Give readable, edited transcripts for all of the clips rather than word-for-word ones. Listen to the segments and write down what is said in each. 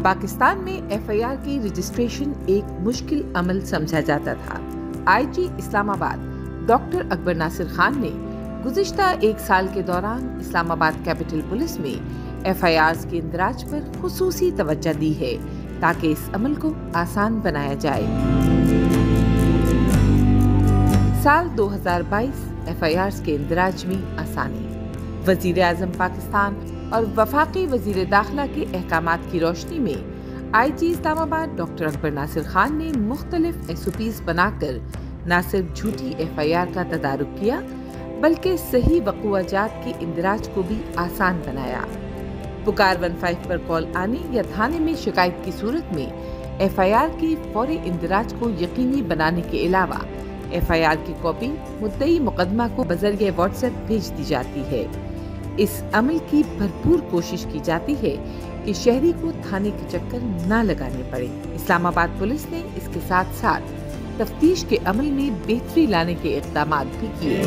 पाकिस्तान में एफआईआर की रजिस्ट्रेशन एक मुश्किल अमल समझा जाता था। आईजी इस्लामाबाद डॉक्टर अकबर नासिर खान ने गुज़िश्ता एक साल के दौरान इस्लामाबाद कैपिटल पुलिस में एफआईआर्स के इंदराज पर खुसूसी तवज्जो दी है ताकि इस अमल को आसान बनाया जाए। साल 2022 एफआईआर्स के इंदराज में आसानी। वज़ीर आज़म पाकिस्तान और वफाकी वज़ीर दाखिला के अहकामात की रोशनी में आईजी इस्लामाबाद डॉक्टर अकबर नासिर खान ने मुख्तलिफ SOPs बनाकर न सिर्फ झूठी एफआईआर का तदारुक किया बल्कि सही वक़ुआजात के इंदराज को भी आसान बनाया। पुकार 15 पर कॉल आने या थाने में शिकायत की सूरत में एफआईआर की फौरी इंदराज को यकीनी बनाने के अलावा एफआईआर की कॉपी मुद्दई मुकदमा को बज़रिए व्हाट्सएप भेज दी जाती है। इस अमल की भरपूर कोशिश की जाती है कि शहरी को थाने के चक्कर न लगाने पड़े। इस्लामाबाद पुलिस ने इसके साथ साथ तफ्तीश के अमल में बेहतरी लाने के इक़दाम भी किए।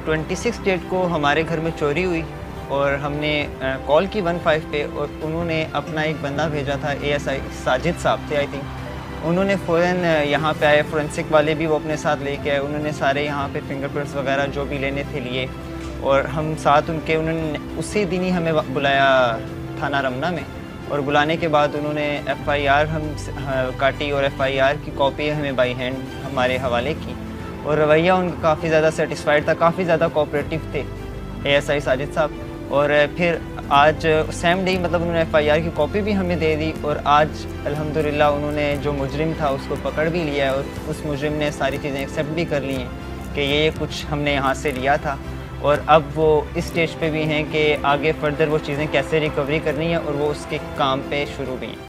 26 डेट को हमारे घर में चोरी हुई और हमने कॉल की 15 पे और उन्होंने अपना एक बंदा भेजा था, ASI साजिद साहब थे आई थिंक। उन्होंने फ़ौरन यहाँ पे आए, फोरेंसिक वाले भी वो अपने साथ लेके आए। उन्होंने सारे यहाँ पे फिंगरप्रिंट्स वगैरह जो भी लेने थे लिए और हम साथ उनके, उन्होंने उसी दिन ही हमें बुलाया थाना रमना में और बुलाने के बाद उन्होंने FIR हम काटी और FIR की कॉपी हमें बाई हैंड हमारे हवाले की और रवैया उनका काफ़ी ज़्यादा सेटिस्फाइड था, काफ़ी ज़्यादा कोऑपरेटिव थे ASI साजिद साहब। और फिर आज सेम डे मतलब उन्होंने FIR की कॉपी भी हमें दे दी और आज अल्हम्दुलिल्लाह उन्होंने जो मुजरिम था उसको पकड़ भी लिया है और उस मुजरिम ने सारी चीज़ें एक्सेप्ट भी कर ली हैं कि ये कुछ हमने यहाँ से लिया था। और अब वो इस स्टेज पे भी हैं कि आगे फर्दर वो चीज़ें कैसे रिकवरी करनी है और वो उसके काम पे शुरू भी हैं।